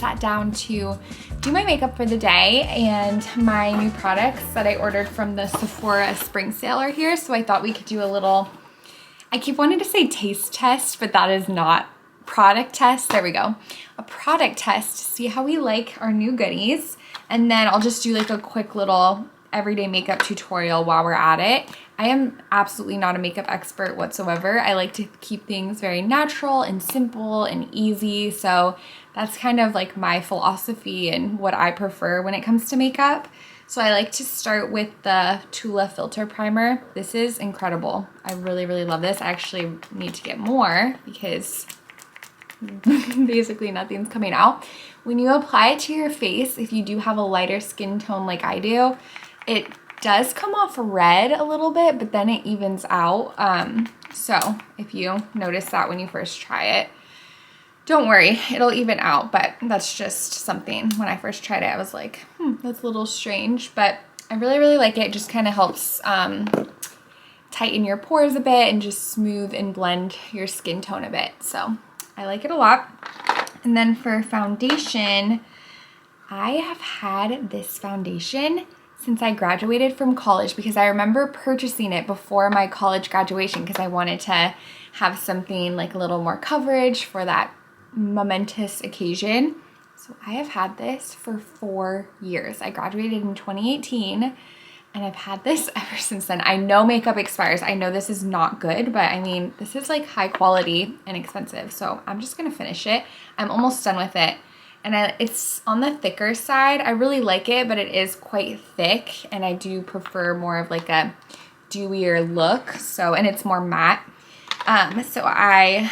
sat down to do my makeup for the day, and my new products that I ordered from the Sephora spring sale are here, so I thought we could do a little, I keep wanting to say taste test, but that is not product test. There we go. A product test to see how we like our new goodies, and then I'll just do like a quick little everyday makeup tutorial while we're at it. I am absolutely not a makeup expert whatsoever. I like to keep things very natural and simple and easy, so that's kind of like my philosophy and what I prefer when it comes to makeup. So I like to start with the Tula Filter Primer. This is incredible. I really, really love this. I actually need to get more because basically nothing's coming out. When you apply it to your face, if you do have a lighter skin tone like I do, it does come off red a little bit, but then it evens out. So if you notice that when you first try it, don't worry, it'll even out, but that's just something. When I first tried it, I was like, that's a little strange, but I really, really like it. It just kind of helps tighten your pores a bit and just smooth and blend your skin tone a bit. So I like it a lot. And then for foundation, I have had this foundation since I graduated from college, because I remember purchasing it before my college graduation because I wanted to have something like a little more coverage for that momentous occasion. So I have had this for 4 years. I graduated in 2018 and I've had this ever since then. I know makeup expires. I know this is not good, but I mean, this is like high quality and expensive. So I'm just gonna finish it. I'm almost done with it. And it's on the thicker side. I really like it, but it is quite thick, and I do prefer more of like a dewier look. So, and it's more matte. So I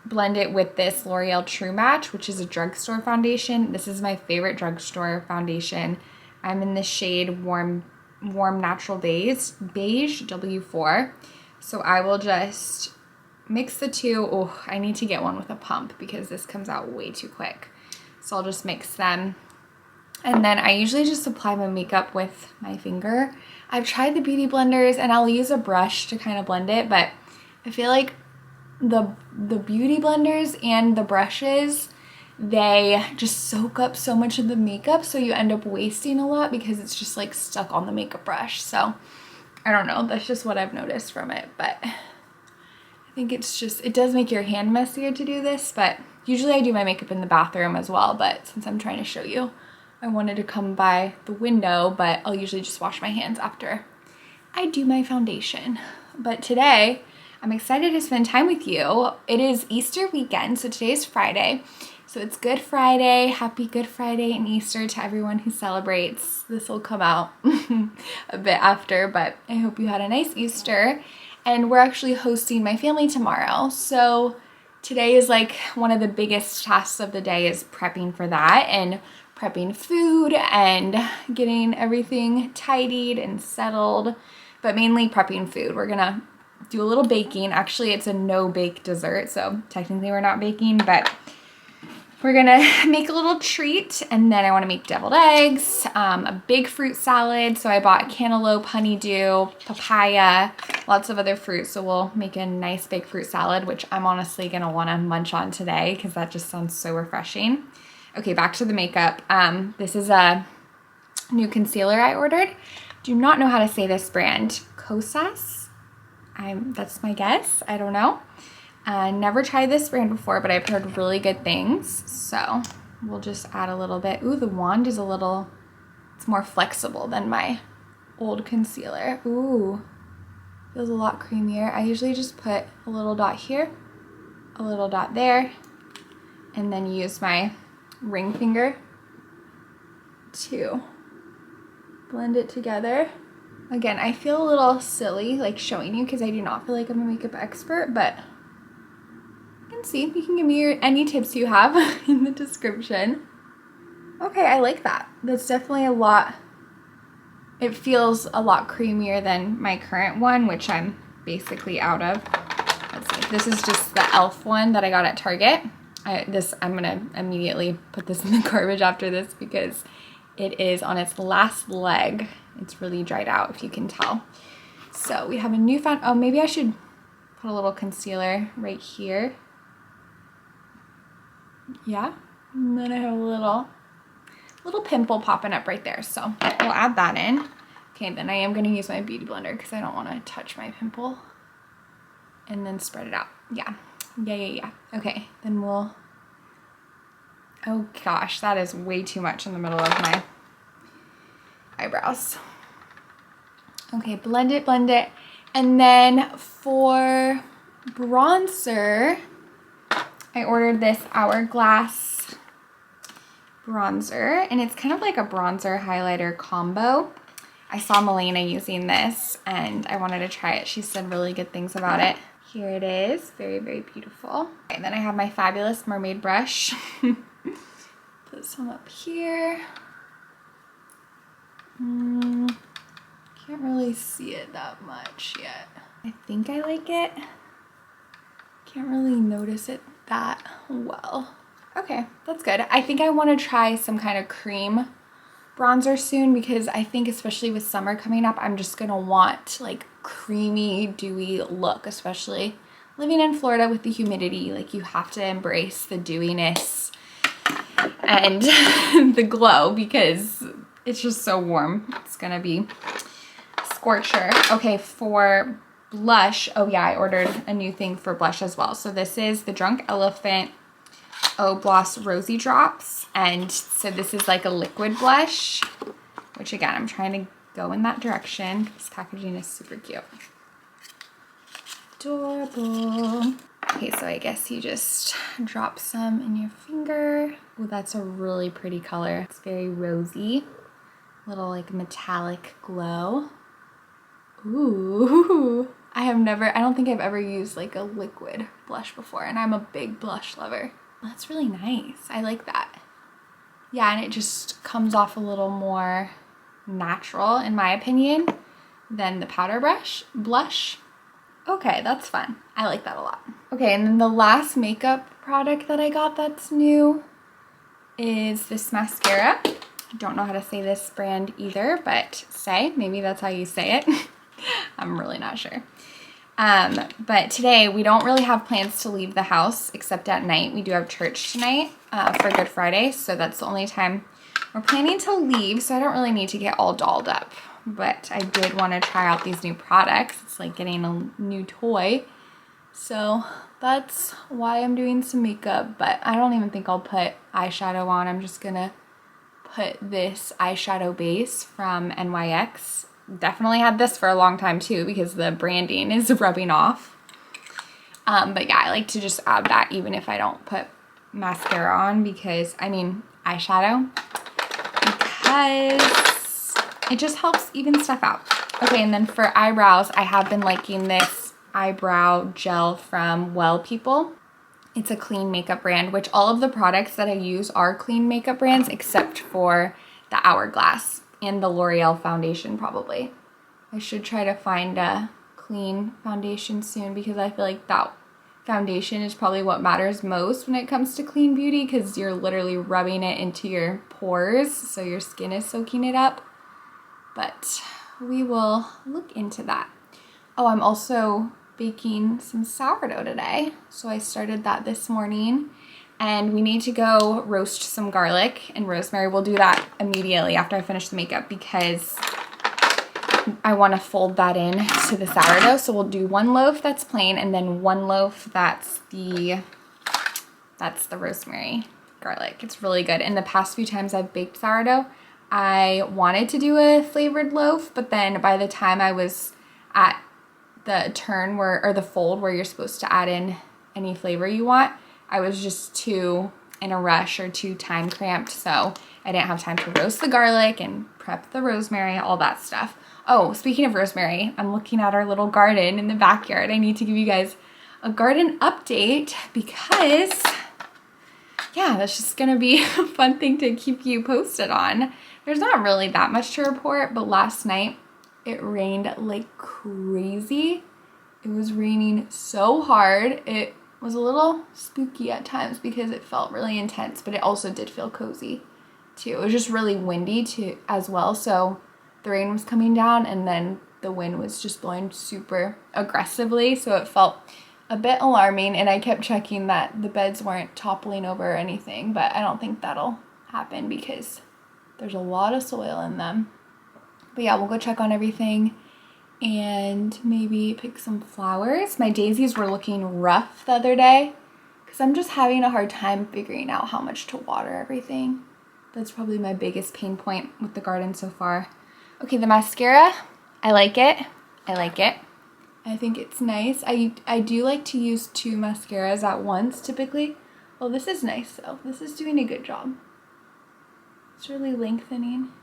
blend it with this L'Oreal True Match, which is a drugstore foundation. This is my favorite drugstore foundation. I'm in the shade Warm Natural Beige W4. So I will just mix the two. Oh, I need to get one with a pump because this comes out way too quick. So I'll just mix them. And then I usually just apply my makeup with my finger. I've tried the beauty blenders and I'll use a brush to kind of blend it, but I feel like the beauty blenders and the brushes, they just soak up so much of the makeup, so you end up wasting a lot because it's just like stuck on the makeup brush. So I don't know, that's just what I've noticed from it, but I think it's just, it does make your hand messier to do this, but usually I do my makeup in the bathroom as well, but since I'm trying to show you, I wanted to come by the window, but I'll usually just wash my hands after I do my foundation. But today, I'm excited to spend time with you. It is Easter weekend, so today's Friday. So it's Good Friday. Happy Good Friday and Easter to everyone who celebrates. This will come out a bit after, but I hope you had a nice Easter. And we're actually hosting my family tomorrow. So today is like one of the biggest tasks of the day is prepping for that and prepping food and getting everything tidied and settled, but mainly prepping food. We're gonna do a little baking. Actually, it's a no-bake dessert, so technically we're not baking, but we're gonna make a little treat, and then I wanna make deviled eggs, a big fruit salad. So I bought cantaloupe, honeydew, papaya, lots of other fruits. So we'll make a nice big fruit salad, which I'm honestly gonna wanna munch on today because that just sounds so refreshing. Okay, back to the makeup. This is a new concealer I ordered. Do not know how to say this brand. Kosas? That's my guess. I don't know. Never tried this brand before, but I've heard really good things. So we'll just add a little bit. Ooh, the wand is it's more flexible than my old concealer. Ooh, feels a lot creamier. I usually just put a little dot here, a little dot there, and then use my ring finger to blend it together. Again, I feel a little silly like showing you because I do not feel like I'm a makeup expert, but you can see. You can give me any tips you have in the description. Okay, I like that. That's definitely a lot. It feels a lot creamier than my current one, which I'm basically out of. Let's see. This is just the e.l.f. one that I got at Target. I'm gonna immediately put this in the garbage after this because it is on its last leg. It's really dried out, if you can tell. So we have a new oh, maybe I should put a little concealer right here. Yeah, And then I have a little pimple popping up right there. So we'll add that in. Okay, then I am gonna use my beauty blender because I don't wanna touch my pimple. And then spread it out. Yeah. Okay, then we'll, oh gosh, that is way too much in the middle of my eyebrows. Okay, blend it. And then for bronzer, I ordered this Hourglass bronzer, and it's kind of like a bronzer highlighter combo. I saw Melena using this and I wanted to try it. She said really good things about it. Here it is, very, very beautiful. Okay, and then I have my fabulous mermaid brush. Put some up here. Can't really see it that much yet. I think I like it. Can't really notice it that well. Okay, that's good. I think I want to try some kind of cream bronzer soon because I think especially with summer coming up, I'm just gonna want like creamy, dewy look, especially living in Florida with the humidity. Like you have to embrace the dewiness and the glow because it's just so warm. It's gonna be scorcher. Okay, for blush, oh yeah, I ordered a new thing for blush as well. So this is the Drunk Elephant Eau Gloss Rosy Drops, and so this is like a liquid blush, which again, I'm trying to go in that direction. This packaging is super cute. Adorable. Okay, so I guess you just drop some in your finger. Oh, that's a really pretty color. It's very rosy, little like metallic glow. Ooh, I don't think I've ever used like a liquid blush before, and I'm a big blush lover. That's really nice. I like that. Yeah, and it just comes off a little more natural, in my opinion, than the powder blush. Okay, that's fun. I like that a lot. Okay, and then the last makeup product that I got that's new is this mascara. I don't know how to say this brand either, but maybe that's how you say it. I'm really not sure. But today we don't really have plans to leave the house except at night. We do have church tonight for Good Friday, so that's the only time we're planning to leave, so I don't really need to get all dolled up. But I did want to try out these new products. It's like getting a new toy. So that's why I'm doing some makeup, but I don't even think I'll put eyeshadow on. I'm just gonna put this eyeshadow base from NYX. Definitely had this for a long time too because the branding is rubbing off. But yeah, I like to just add that even if I don't put mascara on because, eyeshadow, because it just helps even stuff out. Okay, and then for eyebrows, I have been liking this eyebrow gel from Well People. It's a clean makeup brand, which all of the products that I use are clean makeup brands except for the Hourglass and the L'Oreal foundation probably. I should try to find a clean foundation soon because I feel like that foundation is probably what matters most when it comes to clean beauty because you're literally rubbing it into your pores so your skin is soaking it up. But we will look into that. Oh, I'm also baking some sourdough today. So I started that this morning. And we need to go roast some garlic and rosemary. We'll do that immediately after I finish the makeup because I want to fold that in to the sourdough. So we'll do one loaf that's plain and then one loaf that's the rosemary garlic. It's really good. And the past few times I've baked sourdough, I wanted to do a flavored loaf, but then by the time I was at the turn or the fold where you're supposed to add in any flavor you want, I was just too in a rush or too time cramped, so I didn't have time to roast the garlic and prep the rosemary, all that stuff. Oh, speaking of rosemary, I'm looking at our little garden in the backyard. I need to give you guys a garden update because, yeah, that's just gonna be a fun thing to keep you posted on. There's not really that much to report, but last night it rained like crazy. It was raining so hard. It was a little spooky at times because it felt really intense, but it also did feel cozy too. It was just really windy too as well, so the rain was coming down and then the wind was just blowing super aggressively, so it felt a bit alarming, and I kept checking that the beds weren't toppling over or anything, but I don't think that'll happen because there's a lot of soil in them. But yeah, we'll go check on everything and maybe pick some flowers. My daisies were looking rough the other day because I'm just having a hard time figuring out how much to water everything. That's probably my biggest pain point with the garden so far. Okay, the mascara, I like it. I like it. I think it's nice. I do like to use 2 mascaras at once typically. Well, this is nice though. This is doing a good job. It's really lengthening.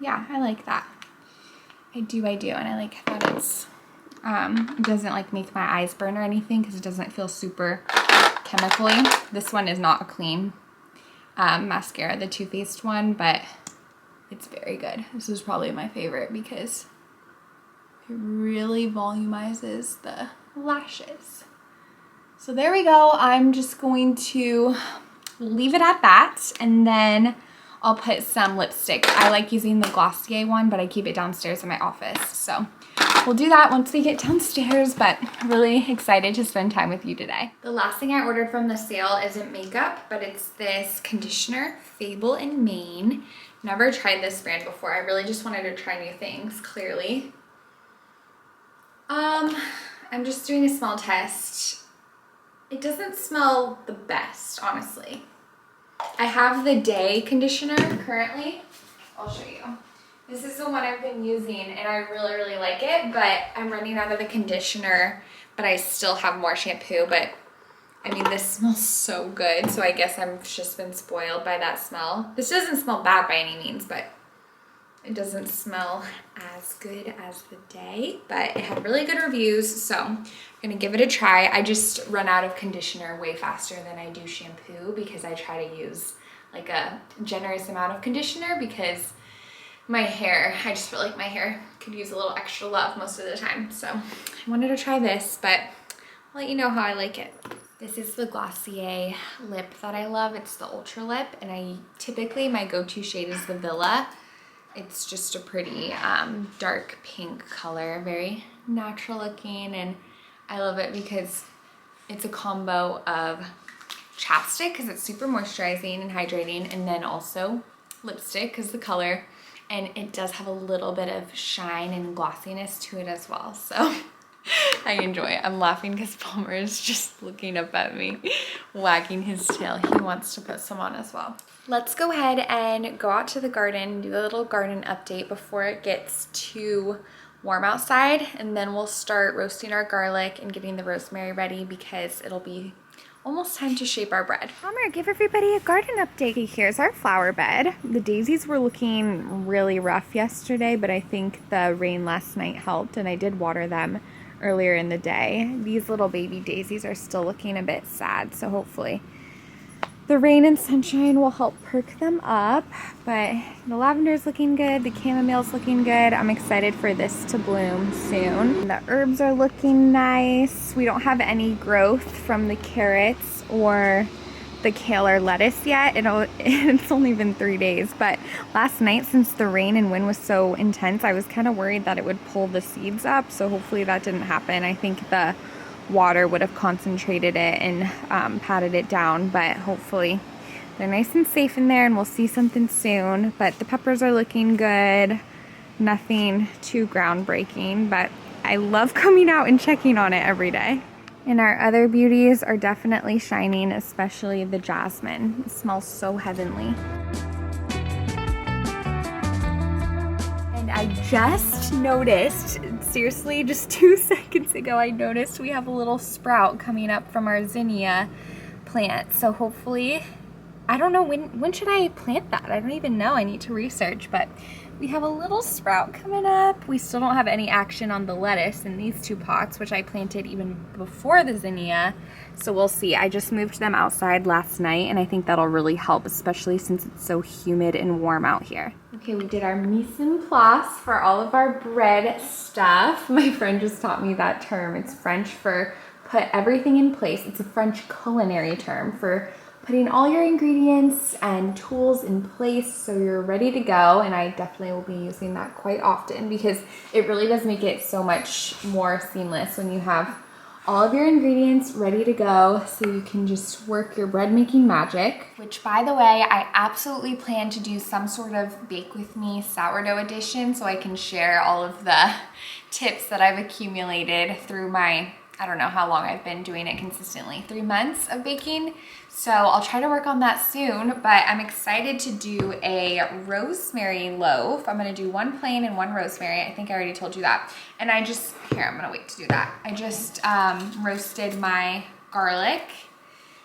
Yeah, I like that. I do, and I like that it's, it doesn't like make my eyes burn or anything because it doesn't feel super chemically. This one is not a clean mascara, the Too Faced one, but it's very good. This is probably my favorite because it really volumizes the lashes. So there we go. I'm just going to leave it at that, and then I'll put some lipstick. I like using the Glossier one, but I keep it downstairs in my office. So we'll do that once we get downstairs, but I'm really excited to spend time with you today. The last thing I ordered from the sale isn't makeup, but it's this conditioner, Fable in Maine. Never tried this brand before. I really just wanted to try new things, clearly. I'm just doing a smell test. It doesn't smell the best, honestly. I have the Day conditioner currently. I'll show you. This is the one I've been using and I really, really like it, but I'm running out of the conditioner, but I still have more shampoo. But I mean, this smells so good, so I guess I've just been spoiled by that smell. This doesn't smell bad by any means, but it doesn't smell as good as the Day, but it had really good reviews, so I'm gonna give it a try. I just run out of conditioner way faster than I do shampoo because I try to use like a generous amount of conditioner because my hair, I just feel like my hair could use a little extra love most of the time. So I wanted to try this, but I'll let you know how I like it. This is the Glossier lip that I love. It's the Ultra Lip, and typically my go-to shade is the Villa. It's just a pretty dark pink color, very natural looking, and I love it because it's a combo of chapstick because it's super moisturizing and hydrating, and then also lipstick because the color, and it does have a little bit of shine and glossiness to it as well. So I enjoy it. I'm laughing because Palmer is just looking up at me, wagging his tail. He wants to put some on as well. Let's go ahead and go out to the garden, do a little garden update before it gets too warm outside, and then we'll start roasting our garlic and getting the rosemary ready because it'll be almost time to shape our bread. Palmer, give everybody a garden update. Here's our flower bed. The daisies were looking really rough yesterday, but I think the rain last night helped, and I did water them earlier in the day. These little baby daisies are still looking a bit sad, so hopefully the rain and sunshine will help perk them up. But the lavender's looking good, the chamomile's looking good. I'm excited for this to bloom soon. The herbs are looking nice. We don't have any growth from the carrots or the kale or lettuce yet. It's only been 3 days, but last night, since the rain and wind was so intense, I was kind of worried that it would pull the seeds up, so hopefully that didn't happen. I think the water would have concentrated it and patted it down, but hopefully they're nice and safe in there and we'll see something soon. But the peppers are looking good. Nothing too groundbreaking, but I love coming out and checking on it every day. And our other beauties are definitely shining, especially the jasmine. It smells so heavenly. And I just noticed, seriously, just 2 seconds ago, I noticed we have a little sprout coming up from our zinnia plant. So hopefully, I don't know, when should I plant that? I don't even know, I need to research, but we have a little sprout coming up. We still don't have any action on the lettuce in these 2 pots, which I planted even before the zinnia. So we'll see. I just moved them outside last night, and I think that'll really help, especially since it's so humid and warm out here. Okay, we did our mise en place for all of our bread stuff. My friend just taught me that term. It's French for put everything in place. It's a French culinary term for putting all your ingredients and tools in place so you're ready to go. And I definitely will be using that quite often because it really does make it so much more seamless when you have all of your ingredients ready to go so you can just work your bread making magic. Which, by the way, I absolutely plan to do some sort of bake with me sourdough edition so I can share all of the tips that I've accumulated through my, I don't know how long I've been doing it consistently, 3 months of baking. So I'll try to work on that soon, but I'm excited to do a rosemary loaf. I'm gonna do one plain and one rosemary. I think I already told you that. And I'm gonna wait to do that. I just roasted my garlic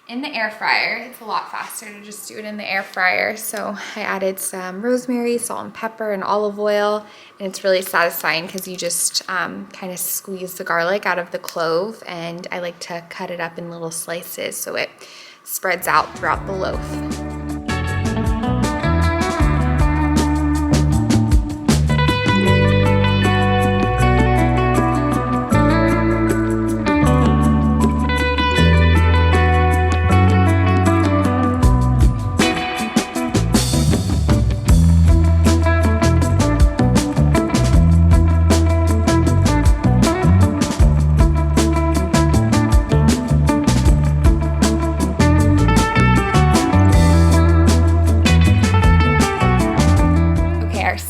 in the air fryer. It's a lot faster to just do it in the air fryer. So I added some rosemary, salt and pepper, and olive oil. And it's really satisfying because you just kind of squeeze the garlic out of the clove. And I like to cut it up in little slices so it spreads out throughout the loaf.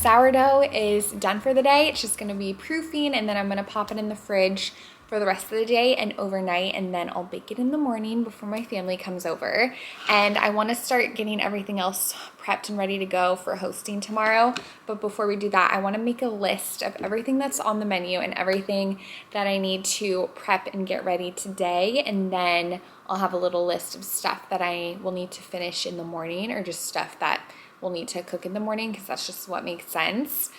Sourdough is done for the day. It's just gonna be proofing and then I'm gonna pop it in the fridge for the rest of the day and overnight, and then I'll bake it in the morning before my family comes over. And I wanna start getting everything else prepped and ready to go for hosting tomorrow. But before we do that, I wanna make a list of everything that's on the menu and everything that I need to prep and get ready today. And then I'll have a little list of stuff that I will need to finish in the morning, or just stuff that we'll need to cook in the morning because that's just what makes sense.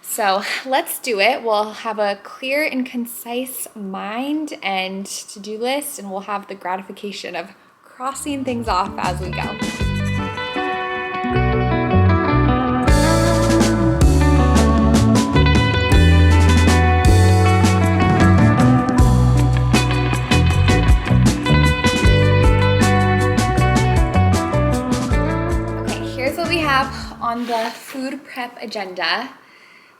So let's do it. We'll have a clear and concise mind and to-do list, and we'll have the gratification of crossing things off as we go. On the food prep agenda.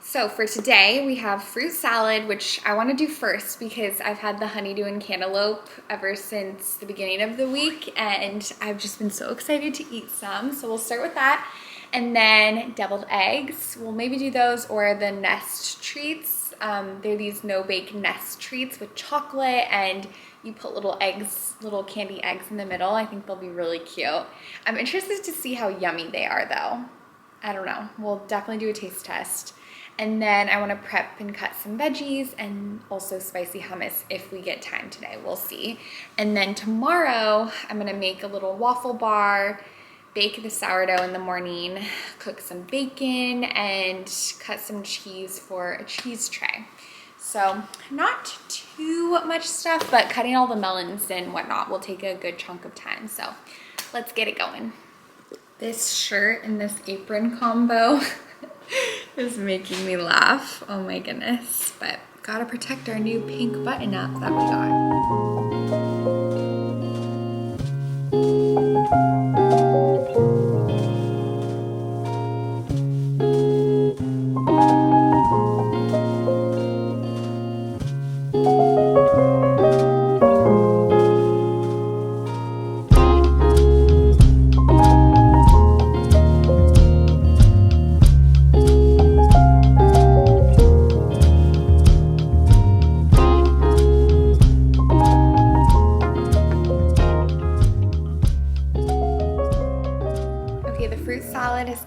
So for today we have fruit salad, which I want to do first because I've had the honeydew and cantaloupe ever since the beginning of the week and I've just been so excited to eat some. So we'll start with that. And then deviled eggs, we'll maybe do those, or the nest treats. They're these no-bake nest treats with chocolate, and you put little eggs, little candy eggs in the middle. I think they'll be really cute. I'm interested to see how yummy they are though. I don't know. We'll definitely do a taste test. And then I want to prep and cut some veggies and also spicy hummus if we get time today. We'll see. And then tomorrow I'm going to make a little waffle bar, bake the sourdough in the morning, cook some bacon, and cut some cheese for a cheese tray. So not too much stuff, but cutting all the melons and whatnot will take a good chunk of time. So let's get it going. This shirt and this apron combo is making me laugh. Oh my goodness. But gotta protect our new pink button up that we got.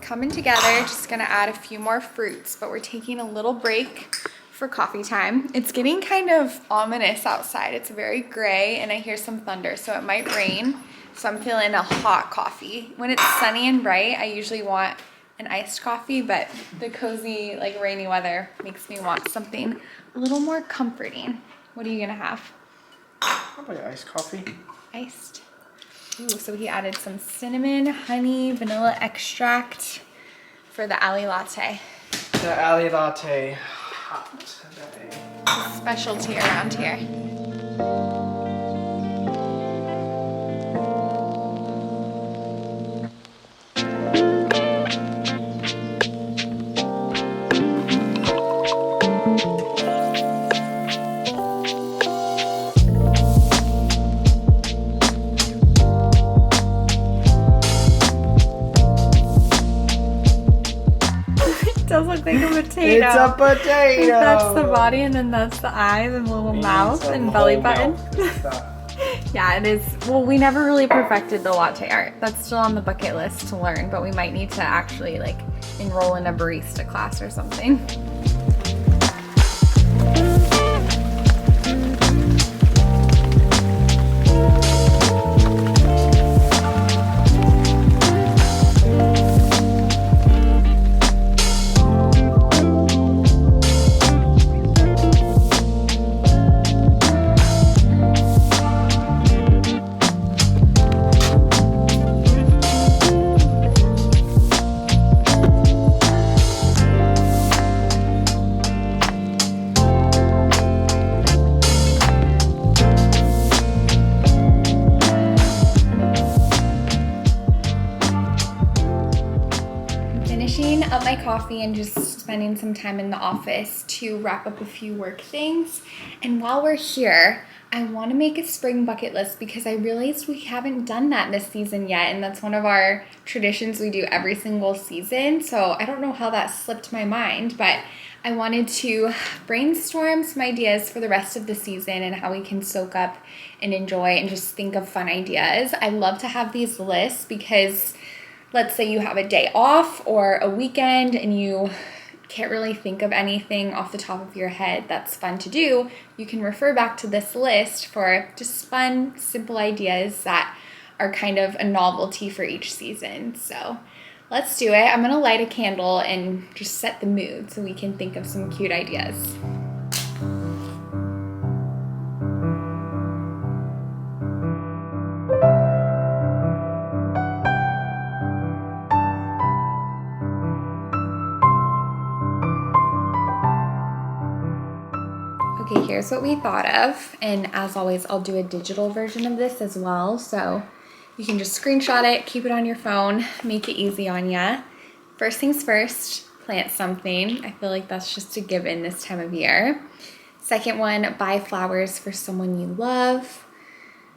Coming together, just gonna add a few more fruits, but we're taking a little break for coffee time. It's getting kind of ominous outside. It's very gray and I hear some thunder, so it might rain. So I'm feeling a hot coffee. When it's sunny and bright, I usually want an iced coffee, but the cozy, like rainy weather makes me want something a little more comforting. What are you gonna have? Probably iced coffee. Iced. Ooh, so he added some cinnamon, honey, vanilla extract for the Allie latte. The Allie latte, hot today. Specialty around here. potato. It's a potato. That's the body, and then that's the eyes and little mouth and belly button. Yeah, it is. Well, we never really perfected the latte art. That's still on the bucket list to learn, but we might need to actually like enroll in a barista class or something. Up my coffee and just spending some time in the office to wrap up a few work things. And while we're here, I want to make a spring bucket list because I realized we haven't done that this season yet, and that's one of our traditions we do every single season. So I don't know how that slipped my mind, but I wanted to brainstorm some ideas for the rest of the season and how we can soak up and enjoy and just think of fun ideas. I love to have these lists because let's say you have a day off or a weekend and you can't really think of anything off the top of your head that's fun to do, you can refer back to this list for just fun, simple ideas that are kind of a novelty for each season. So let's do it. I'm gonna light a candle and just set the mood so we can think of some cute ideas. Okay, here's what we thought of, and as always, I'll do a digital version of this as well, so you can just screenshot it, keep it on your phone, make it easy on ya. First things first, plant something. I feel like that's just a given this time of year. Second one, buy flowers for someone you love.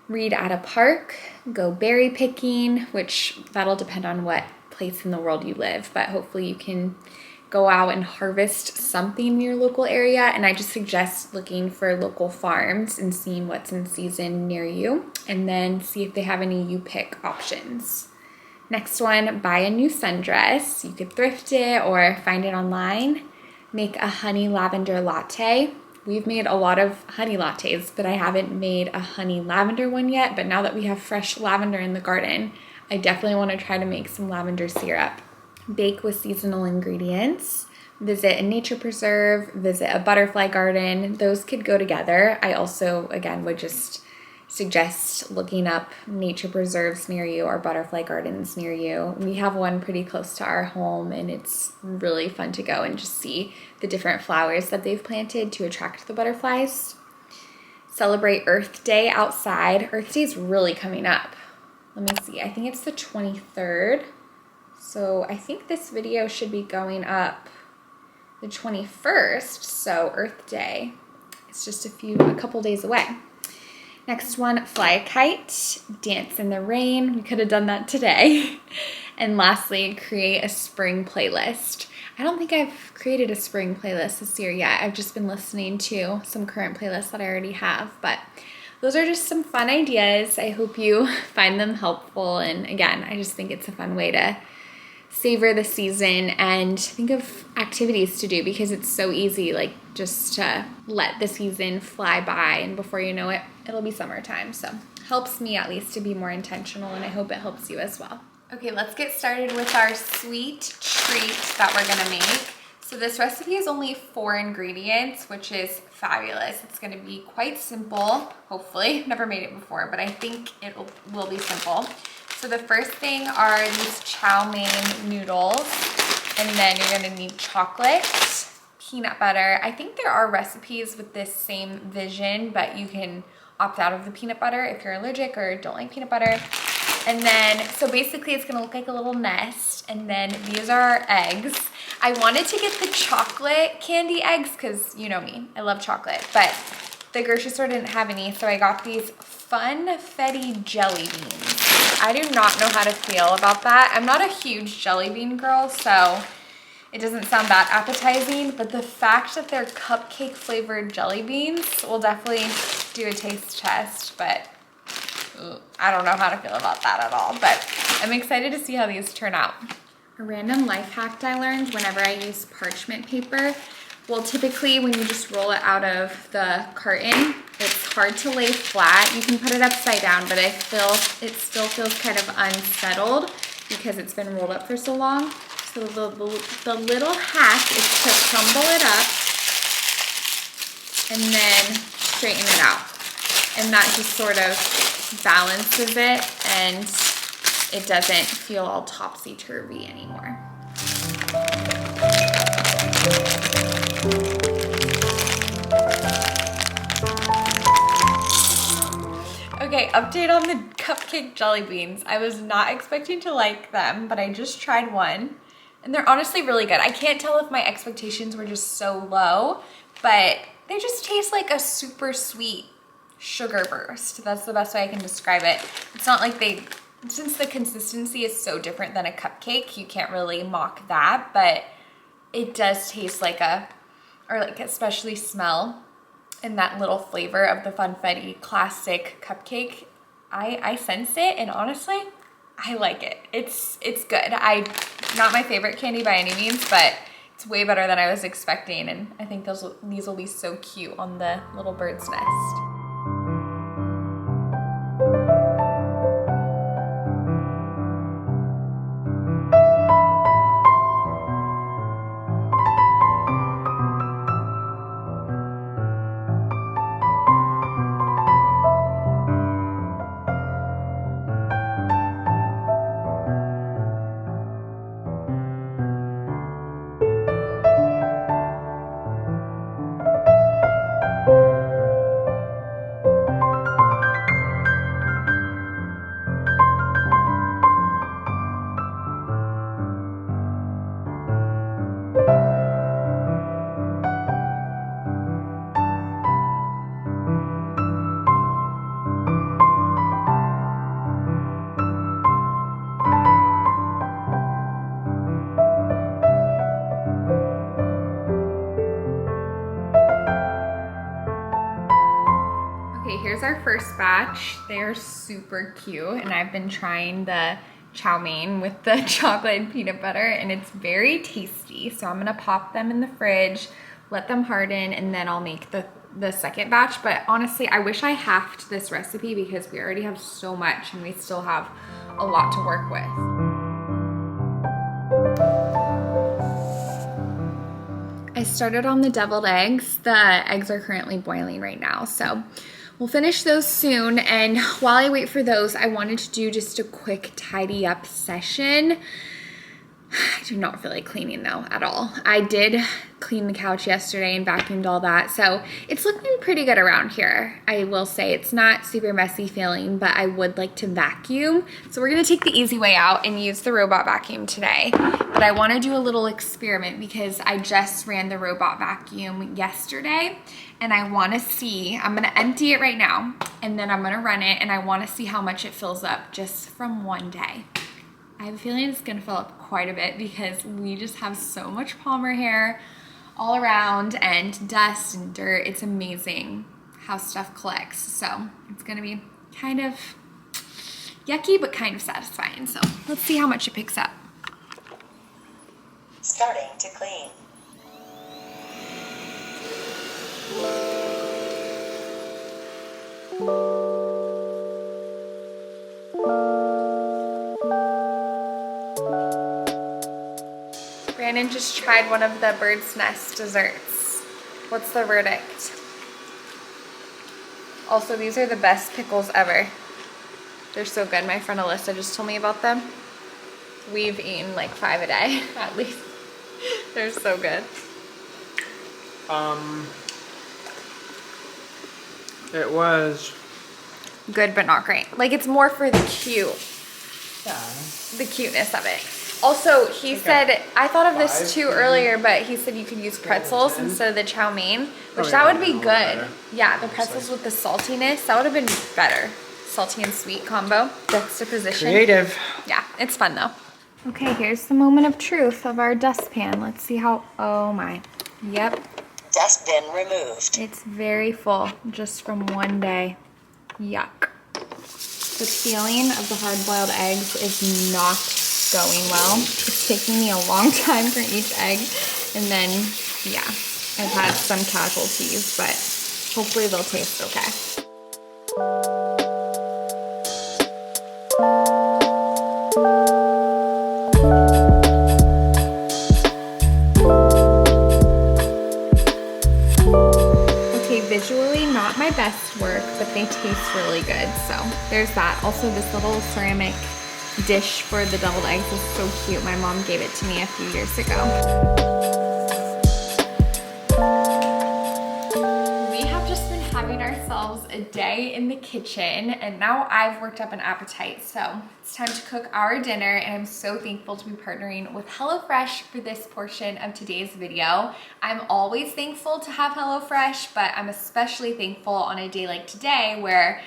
Read at a park, go berry picking, which that'll depend on what place in the world you live, but hopefully you can go out and harvest something in your local area. And I just suggest looking for local farms and seeing what's in season near you, and then see if they have any you pick options. Next one, buy a new sundress. You could thrift it or find it online. Make a honey lavender latte. We've made a lot of honey lattes, but I haven't made a honey lavender one yet. But now that we have fresh lavender in the garden, I definitely want to try to make some lavender syrup. Bake with seasonal ingredients, visit a nature preserve, visit a butterfly garden. Those could go together. I also, again, would just suggest looking up nature preserves near you or butterfly gardens near you. We have one pretty close to our home, and it's really fun to go and just see the different flowers that they've planted to attract the butterflies. Celebrate Earth Day outside. Earth Day is really coming up. Let me see, I think it's the 23rd. So I think this video should be going up the 21st, so Earth Day. It's just a couple days away. Next one, fly a kite, dance in the rain. We could have done that today. And lastly, create a spring playlist. I don't think I've created a spring playlist this year yet. I've just been listening to some current playlists that I already have, but those are just some fun ideas. I hope you find them helpful. And again, I just think it's a fun way to savor the season and think of activities to do, because it's so easy, like just to let the season fly by, and before you know it, it'll be summertime. So helps me at least to be more intentional, and I hope it helps you as well. Okay, let's get started with our sweet treat that we're gonna make. So this recipe is only 4 ingredients, which is fabulous. It's gonna be quite simple, hopefully. Never made it before, but I think it will be simple. So the first thing are these chow mein noodles, and then you're gonna need chocolate, peanut butter. I think there are recipes with this same vision, but you can opt out of the peanut butter if you're allergic or don't like peanut butter. And then, so basically it's gonna look like a little nest, and then these are our eggs. I wanted to get the chocolate candy eggs because you know me, I love chocolate, but the grocery store didn't have any, so I got these funfetti jelly beans. I do not know how to feel about that. I'm not a huge jelly bean girl, so it doesn't sound that appetizing, but the fact that they're cupcake flavored jelly beans, we'll definitely do a taste test, but I don't know how to feel about that at all, but I'm excited to see how these turn out. A random life hack I learned whenever I use parchment paper. Well, typically when you just roll it out of the carton, it's hard to lay flat. You can put it upside down, but I feel it still feels kind of unsettled because it's been rolled up for so long. So the little hack is to crumble it up and then straighten it out. And that just sort of balances it and it doesn't feel all topsy-turvy anymore. Okay, update on the cupcake jelly beans. I was not expecting to like them, but I just tried one and they're honestly really good. I can't tell if my expectations were just so low, but they just taste like a super sweet sugar burst. That's the best way I can describe it. It's not like since the consistency is so different than a cupcake, you can't really mock that, but it does taste like especially smell and that little flavor of the Funfetti classic cupcake. I sense it, and honestly, I like it. It's good. Not my favorite candy by any means, but it's way better than I was expecting, and I think these will be so cute on the little bird's nest. Okay, here's our first batch. They're super cute, and I've been trying the chow mein with the chocolate and peanut butter, and it's very tasty. So I'm gonna pop them in the fridge, let them harden, and then I'll make the second batch. But honestly, I wish I halved this recipe because we already have so much and we still have a lot to work with. I started on the deviled eggs. The eggs are currently boiling right now, so we'll finish those soon. And while I wait for those, I wanted to do just a quick tidy up session. I do not feel like cleaning though at all. I did clean the couch yesterday and vacuumed all that, so it's looking pretty good around here. I will say it's not super messy feeling, but I would like to vacuum. So we're gonna take the easy way out and use the robot vacuum today. But I wanna do a little experiment because I just ran the robot vacuum yesterday, and I wanna see, I'm gonna empty it right now, and then I'm gonna run it, and I wanna see how much it fills up just from one day. I have a feeling it's gonna fill up quite a bit because we just have so much Palmer hair all around and dust and dirt. It's amazing how stuff collects. So it's gonna be kind of yucky, but kind of satisfying. So let's see how much it picks up. Starting to clean. Brandon just tried one of the bird's nest desserts. What's the verdict? Also, these are the best pickles ever. They're so good. My friend Alyssa just told me about them. We've eaten like 5 a day, at least. They're so good. It was Good, but not great. Like, it's more for the yeah. cuteness of it. Also, he said, I thought of this too earlier, but he said you could use pretzels instead of the chow mein, which that would be good. Better. Yeah, the pretzels with the saltiness, that would have been better. Salty and sweet combo, juxtaposition. Creative. Yeah, it's fun though. Okay, here's the moment of truth of our dustpan. Let's see how, oh my, yep. Dustbin removed. It's very full just from one day. Yuck. The peeling of the hard-boiled eggs is not going well. It's taking me a long time for each egg. And then, yeah, I've had some casualties, but hopefully they'll taste okay. Visually not my best work, but they taste really good, so there's that. Also, this little ceramic dish for the deviled eggs is so cute. My mom gave it to me a few years ago. We have just been having ourselves a day in the kitchen, and now I've worked up an appetite, so it's time to cook our dinner, and I'm so thankful to be partnering with HelloFresh for this portion of today's video. I'm always thankful to have HelloFresh, but I'm especially thankful on a day like today where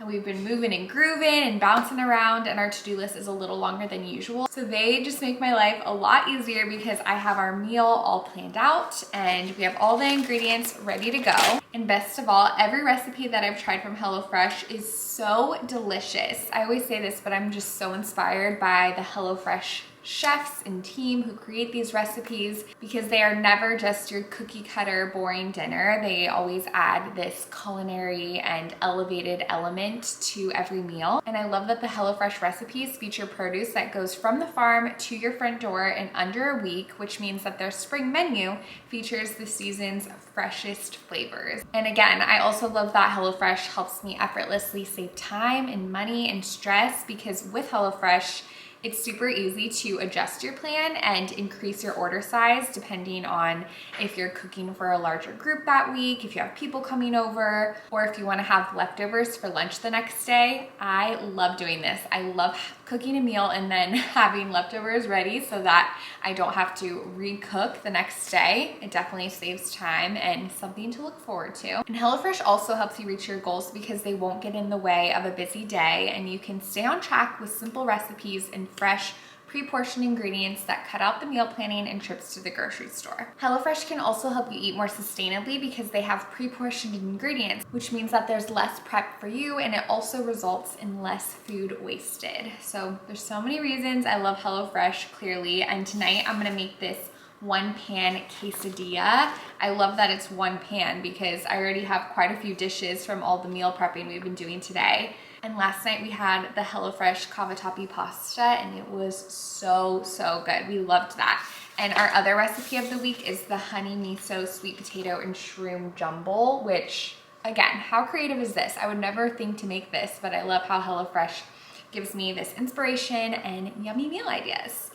we've been moving and grooving and bouncing around, and our to-do list is a little longer than usual. So they just make my life a lot easier because I have our meal all planned out and we have all the ingredients ready to go. And best of all, every recipe that I've tried from HelloFresh is so delicious. I always say this, but I'm just so inspired by the HelloFresh chefs and team who create these recipes because they are never just your cookie cutter boring dinner. They always add this culinary and elevated element to every meal. And I love that the HelloFresh recipes feature produce that goes from the farm to your front door in under a week, which means that their spring menu features the season's freshest flavors. And again, I also love that HelloFresh helps me effortlessly save time and money and stress because with HelloFresh, it's super easy to adjust your plan and increase your order size depending on if you're cooking for a larger group that week, if you have people coming over, or if you want to have leftovers for lunch the next day. I love doing this. I love cooking a meal and then having leftovers ready so that I don't have to recook the next day. It definitely saves time and something to look forward to. And HelloFresh also helps you reach your goals because they won't get in the way of a busy day, and you can stay on track with simple recipes and fresh, pre-portioned ingredients that cut out the meal planning and trips to the grocery store. HelloFresh can also help you eat more sustainably because they have pre-portioned ingredients, which means that there's less prep for you, and it also results in less food wasted. So there's so many reasons I love HelloFresh, clearly, and tonight I'm gonna make this one pan quesadilla. I love that it's one pan because I already have quite a few dishes from all the meal prepping we've been doing today. And last night we had the HelloFresh cavatappi pasta and it was so, so good. We loved that. And our other recipe of the week is the honey miso sweet potato and shroom jumble, which again, how creative is this? I would never think to make this, but I love how HelloFresh gives me this inspiration and yummy meal ideas.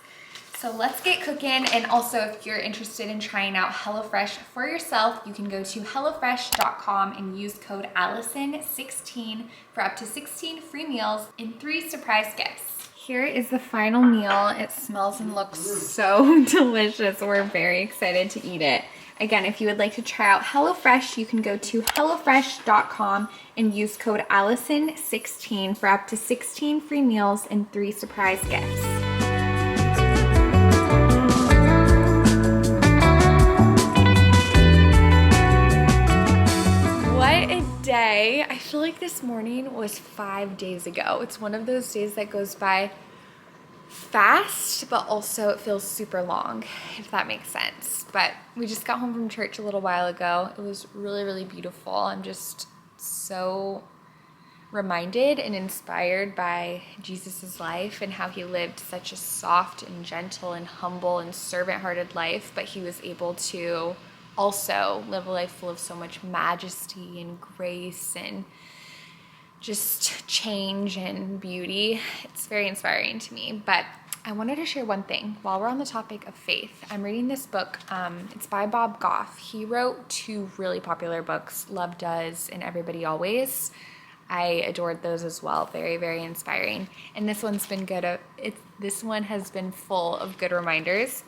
So let's get cooking. And also, if you're interested in trying out HelloFresh for yourself, you can go to HelloFresh.com and use code ALLISON16 for up to 16 free meals and 3 surprise gifts. Here is the final meal. It smells and looks so delicious. We're very excited to eat it. Again, if you would like to try out HelloFresh, you can go to HelloFresh.com and use code ALLISON16 for up to 16 free meals and 3 surprise gifts. What a day. I feel like this morning was 5 days ago. It's one of those days that goes by fast, but also it feels super long, if that makes sense. But we just got home from church a little while ago. It was really, really beautiful. I'm just so reminded and inspired by Jesus's life and how he lived such a soft and gentle and humble and servant-hearted life, but he was able to also live a life full of so much majesty and grace and just change and beauty. It's very inspiring to me. But I wanted to share one thing while we're on the topic of faith. I'm reading this book. It's by Bob Goff. He wrote 2 really popular books, Love Does and Everybody Always. I adored those as well. Very, very inspiring. And this one's been good. This one has been full of good reminders.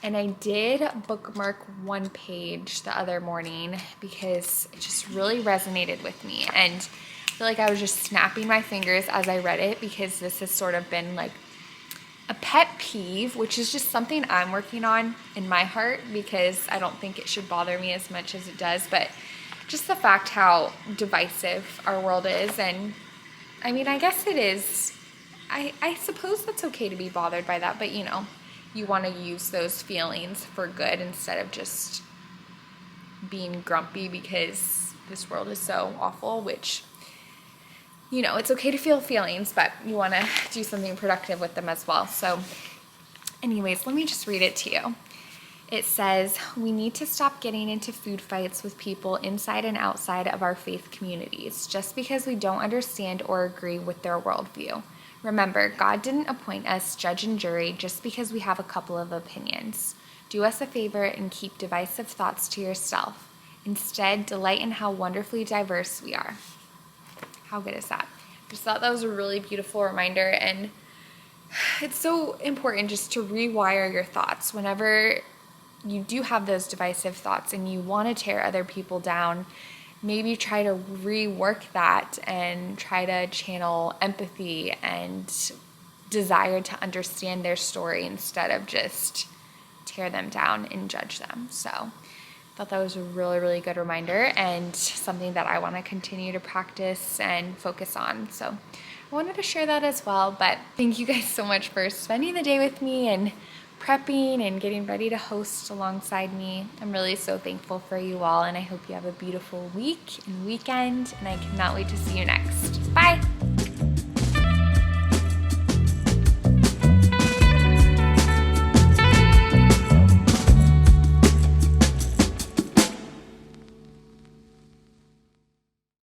And I did bookmark one page the other morning because it just really resonated with me. And I feel like I was just snapping my fingers as I read it because this has sort of been like a pet peeve, which is just something I'm working on in my heart because I don't think it should bother me as much as it does, but just the fact how divisive our world is. And I mean, I guess it is. I suppose that's okay to be bothered by that, but you know, you want to use those feelings for good instead of just being grumpy because this world is so awful, which, you know, it's okay to feel feelings, but you want to do something productive with them as well. So anyways, let me just read it to you. It says, we need to stop getting into food fights with people inside and outside of our faith communities just because we don't understand or agree with their worldview. Remember, God didn't appoint us judge and jury just because we have a couple of opinions. Do us a favor and keep divisive thoughts to yourself. Instead, delight in how wonderfully diverse we are. How good is that? I just thought that was a really beautiful reminder, and it's so important just to rewire your thoughts whenever you do have those divisive thoughts and you want to tear other people down. Maybe try to rework that and try to channel empathy and desire to understand their story instead of just tear them down and judge them. So I thought that was a really, really good reminder and something that I want to continue to practice and focus on. So I wanted to share that as well, but thank you guys so much for spending the day with me and prepping and getting ready to host alongside me. I'm really so thankful for you all, and I hope you have a beautiful week and weekend, and I cannot wait to see you next.